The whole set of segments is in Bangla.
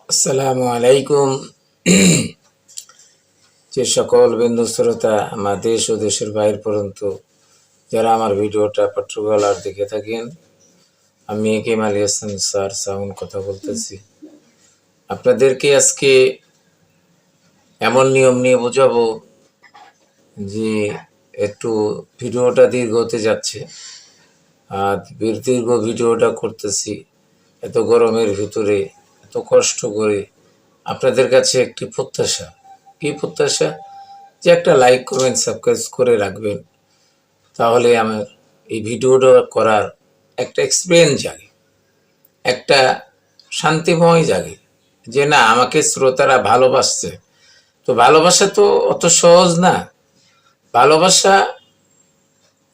আসসালামু আলাইকুম। যে সকল বিন্দু শ্রোতা আমার দেশ ও দেশের বাইরে পর্যন্ত যারা আমার ভিডিওটা পার্টিকুলার দেখে থাকেন, আমি কেমাল হাসান স্যার সাউন্ড কথা বলতেছি। আপনাদেরকে আজকে এমন নিয়ম নিয়ে বোঝাবো যে একটু ভিডিওটা দীর্ঘ হতে যাচ্ছে। আর দীর্ঘ ভিডিওটা করতেছি এত গরমের ভিতরে, এত কষ্ট করে। আপনাদের কাছে একটি প্রত্যাশা, কি প্রত্যাশা? যে একটা লাইক করবেন, সাবস্ক্রাইব করে রাখবেন, তাহলে আমার এই ভিডিওটা করার একটা এক্সপিরিয়েন্স জাগে, একটা শান্তিময় জাগে যে না, আমাকে শ্রোতারা ভালোবাসছে। তো ভালোবাসা তো অত সহজ না। ভালোবাসা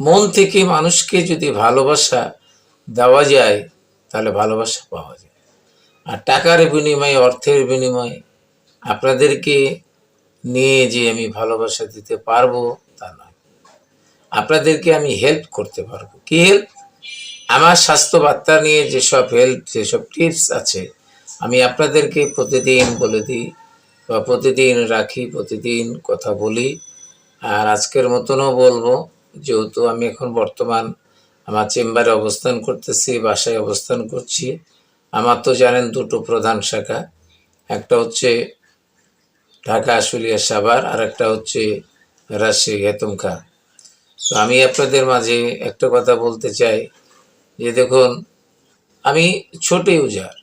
মন থেকে মানুষকে যদি ভালোবাসা দেওয়া যায়, তাহলে ভালোবাসা পাওয়া যায়। আর টাকার বিনিময়ে, অর্থের বিনিময়ে আপনাদেরকে নিয়ে যে আমি ভালোবাসা দিতে পারবো তা নয়। আপনাদেরকে আমি হেল্প করতে পারবো। কি হেল্প? আমার স্বাস্থ্য বার্তা নিয়ে যেসব হেল্প, যেসব টিপস আছে, আমি আপনাদেরকে প্রতিদিন বলে দিই বা প্রতিদিন রাখি, প্রতিদিন কথা বলি। আর আজকের মতনও বলবো, যেহেতু আমি এখন বর্তমান আমার চেম্বারে অবস্থান করতেছি, বাসায় অবস্থান করছি। আমার তো জানেন দুটো প্রধান শাখা, একটা হচ্ছে ঢাকা আশুলিয়া সাভার, আর একটা হচ্ছে রাজশাহী হেতমখা। তো আমি আপনাদের মাঝে একটা কথা বলতে চাই যে দেখুন, আমি ছোট ইউজার,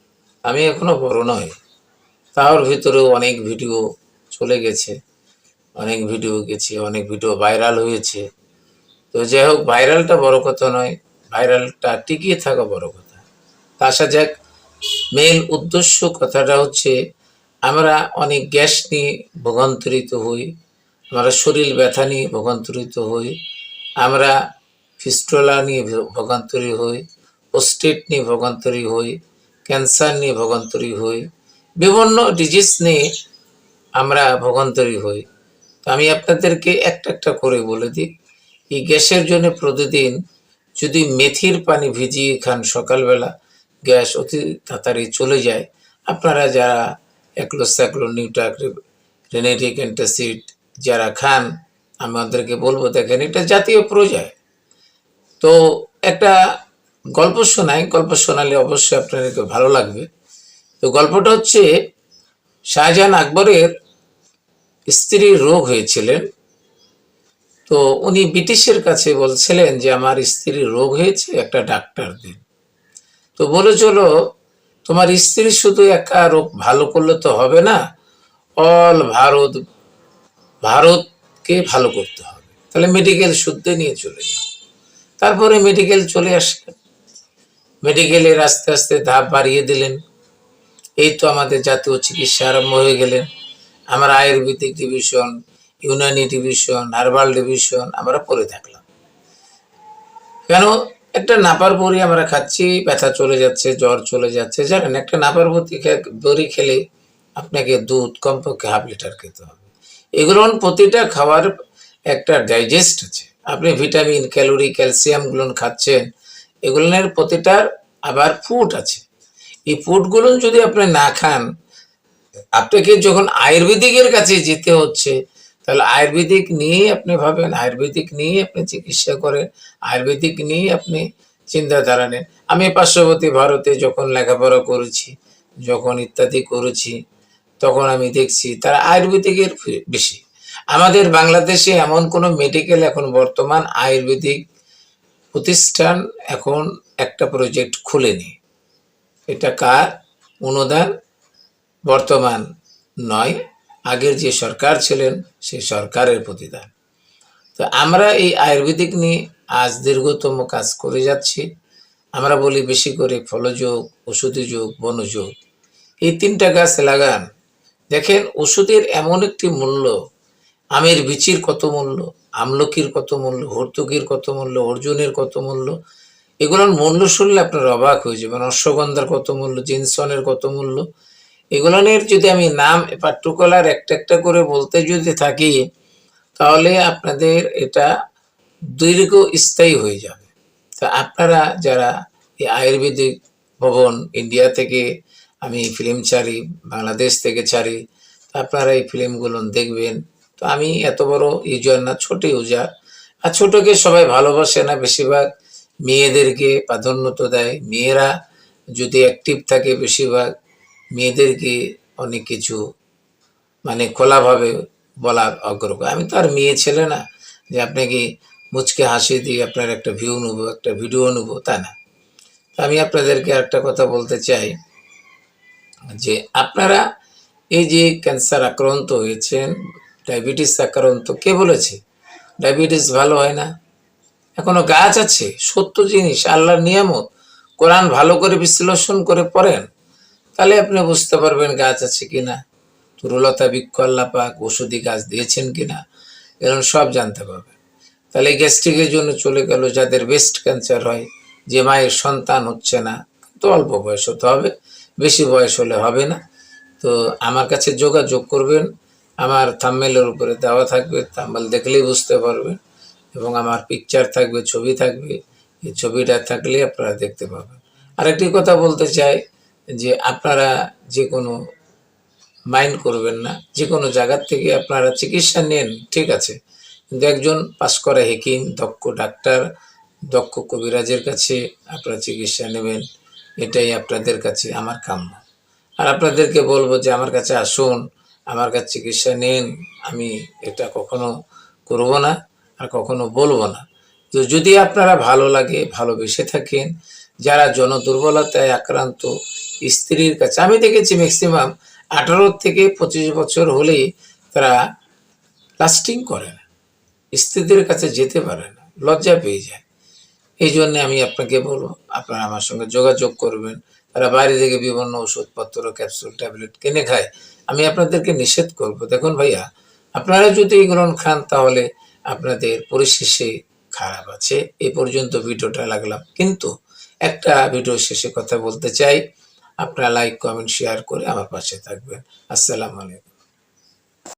আমি এখনো বড় নয়। তার ভিতরেও অনেক ভিডিও চলে গেছে, অনেক ভিডিও গেছে, অনেক ভিডিও ভাইরাল হয়েছে। তো যাই হোক, ভাইরালটা বড় কথা নয়, ভাইরালটা টিকিয়ে থাকা বড় কথা। তা আসা যাক, মেন উদ্দেশ্য কথাটা হচ্ছে আমরা অনেক গ্যাস নিয়ে ভোগান্তরিত হই, আমরা শরীর ব্যথা নিয়ে ভোগান্তরিত হই, আমরা ফিস্টুলা নিয়ে ভোগান্তরি হই, প্রোস্টেট নিয়ে ভোগান্তরি হই, ক্যান্সার নিয়ে ভোগান্তরি হই, বিভিন্ন ডিজিজ নিয়ে আমরা ভোগান্তরি হই। তো আমি আপনাদেরকে একটা একটা করে বলে দিই। এই গ্যাসের জন্য প্রতিদিন যদি মেথির পানি ভিজিয়ে খান সকালবেলা, গ্যাস অতি তাড়াতাড়ি চলে যায়। আপনারা যারা অ্যাক্লোস্যাক্লো, নিউটাক, রেনেটিক অ্যান্টাসিড যারা খান, আমাদেরকে বলবো, দেখেন এটা জাতীয় পর্যায়ে। তো একটা গল্প শোনাই, গল্প শোনালে অবশ্যই আপনাদেরকে ভালো লাগবে। তো গল্পটা হচ্ছে, শাহজাহান আকবরের স্ত্রীর রোগ হয়েছিলেন। তো উনি ব্রিটিশের কাছে বলছিলেন যে আমার স্ত্রীর রোগ হয়েছে, একটা ডাক্তার দিন। তো বলে চলো, তোমার স্ত্রী শুধু একা রোগ ভালো করলে তো হবে না, অল ভারতকে ভালো করতে হবে। তাহলে মেডিকেল শুদ্ধে নিয়ে চলে যাও। তারপরে মেডিকেল চলে আসলেন, মেডিকেলের আস্তে আস্তে ধাপ বাড়িয়ে দিলেন। এই তো আমাদের জাতীয় চিকিৎসা আরম্ভ হয়ে গেলেন। আমরা Ayurvedic division, Unani division, herbal division আমরা পড়ে থাকলাম। কেন? একটা নাপার বড়ি আমরা খাচ্ছি, ব্যথা চলে যাচ্ছে, জ্বর চলে যাচ্ছে। জানেন, একটা নাপার বড়ি খেলে আপনাকে দুধ কমপক্ষে হাফ লিটার খেতে হবে। এগুলো প্রতিটা খাওয়ার একটা ডাইজেস্ট আছে। আপনি ভিটামিন, ক্যালোরি, ক্যালসিয়ামগুলো খাচ্ছেন, এগুলোর প্রতিটার আবার ফুড আছে। এই ফুডগুলো যদি আপনি না খান, আপনাকে যখন আয়ুর্বেদিকের কাছে যেতে হচ্ছে, তাহলে আয়ুর্বেদিক নিয়ে আপনি ভাবেন, আয়ুর্বেদিক নিয়ে আপনি চিকিৎসা করেন, আয়ুর্বেদিক নিয়ে আপনি চিন্তাধারা নেন। আমি পার্শ্ববর্তী ভারতে যখন লেখাপড়া করেছি, যখন ইত্যাদি করেছি, তখন আমি দেখছি তারা আয়ুর্বেদিকের বেশি। আমাদের বাংলাদেশে এমন কোনো মেডিকেল এখন বর্তমান আয়ুর্বেদিক প্রতিষ্ঠান এখন একটা প্রজেক্ট খুলেনি। এটা কার অনুদান? বর্তমান নয়, আগের যে সরকার ছিলেন সেই সরকারের প্রতিদান। তো আমরা এই আয়ুর্বেদিক নিয়ে আজ দীর্ঘতম কাজ করে যাচ্ছি। আমরা বলি বেশি করে ফলযোগ, ওষুধি যোগ, বনযোগ, এই তিনটা গাছ লাগান। দেখেন, ওষুধের এমন একটি মূল্য, আমের বিচির কত মূল্য, আমলকির কত মূল্য, হর্তুকির কত মূল্য, অর্জুনের কত মূল্য। এগুলোর মূল্য শুনলে আপনার অবাক হয়ে যাবেন। অশ্বগন্ধার কত মূল্য, জিনসনের কত মূল্য। এগুলোর যদি আমি নাম পার্টিকুলার একটা একটা করে বলতে যদি থাকি, তাহলে আপনাদের এটা দীর্ঘস্থায়ী হয়ে যাবে। তা আপনারা যারা এই আয়ুর্বেদিক ভবন ইন্ডিয়া থেকে আমি ফিল্ম ছাড়ি, বাংলাদেশ থেকে ছাড়ি। আপনারা এই ফিল্মগুলো দেখবেন। তো আমি এত বড় ইউজার না, ছোট ইউজার। আর ছোটকে সবাই ভালোবাসে না, বেশিরভাগ মেয়েদেরকে প্রাধান্যতা দেয়। মেয়েরা যদি অ্যাক্টিভ থাকে বেশিরভাগ মেয়েদেরকে অনেক কিছু মানে খোলাভাবে বলার আগ্রহ। আমি তো আর মেয়ে ছেলে না যে আপনাকে মুচকে হাসি দিয়ে আপনার একটা ভিউ নেবো, একটা ভিডিও নেবো, তা না। তো আমি আপনাদেরকে একটা কথা বলতে চাই যে আপনারা এই যে ক্যান্সার আক্রান্ত হয়েছেন, ডায়াবেটিস আক্রান্ত, কে বলেছে ডায়াবেটিস ভালো হয় না? এখনো গাছ আছে, সত্য জিনিস, আল্লাহর নিয়ামত। কোরআন ভালো করে বিশ্লেষণ করে পড়েন, তাহলে আপনি বুঝতে পারবেন গাছ আছে কিনা, তরুলতা বৃক্ষ আল্লাহ পাক ওষুধি গাছ দিয়েছেন কিনা, এরকম সব জানতে পারবেন। তাহলে গ্যাস্ট্রিকের জন্য চলে গেল যাদের ব্রেস্ট ক্যান্সার হয়, যে মায়ের সন্তান হচ্ছে না, তো অল্প বয়স হতে হবে, বেশি বয়স হলে হবে না। তো আমার কাছে যোগাযোগ করবেন, আমার থাম্বনেলের উপরে দেওয়া থাকবে, থাম্বনেল দেখলেই বুঝতে পারবেন, এবং আমার পিকচার থাকবে, ছবি থাকবে। এই ছবিটা থাকলে আপনারা দেখতে পাবেন। আরেকটি কথা বলতে চাই যে আপনারা যে কোনো মাইন্ড করবেন না, যে কোনো জায়গার থেকে আপনারা চিকিৎসা নেন, ঠিক আছে, কিন্তু একজন পাস করা হেকিম, দক্ষ ডাক্তার, দক্ষ কবিরাজের কাছে আপনারা চিকিৎসা নেবেন, এটাই আপনাদের কাছে আমার কাম্য। আর আপনাদেরকে বলবো যে আমার কাছে আসুন, আমার কাছে চিকিৎসা নিন। আমি এটা কখনো করব না আর কখনো বলবো না। তো যদি আপনারা ভালো লাগে, ভালোবেসে থাকেন, যারা জনদুর্বলতায় আক্রান্ত স্ত্রীর কাছে, আমি দেখেছি ম্যাক্সিমাম 18 থেকে 25 বছর হলেই তারা লাস্টিং করে না, স্ত্রীদের কাছে যেতে পারে না, লজ্জা পেয়ে যায়। এই জন্য আমি আপনাকে বলবো আপনারা আমার সঙ্গে যোগাযোগ করবেন। তারা বাইরে থেকে বিভিন্ন ওষুধপত্র, ক্যাপসুল, ট্যাবলেট কিনে খায়, আমি আপনাদেরকে নিষেধ করব। দেখুন ভাইয়া, আপনারা যদি এগুলো খান তাহলে আপনাদের পরিশেষে খারাপ আছে। এই পর্যন্ত ভিডিওটা লাগলাম, কিন্তু একটা ভিডিও শেষে কথা বলতে চাই, আপনারা লাইক, কমেন্ট, শেয়ার করে আমার পাশে থাকবেন। আসসালামু আলাইকুম।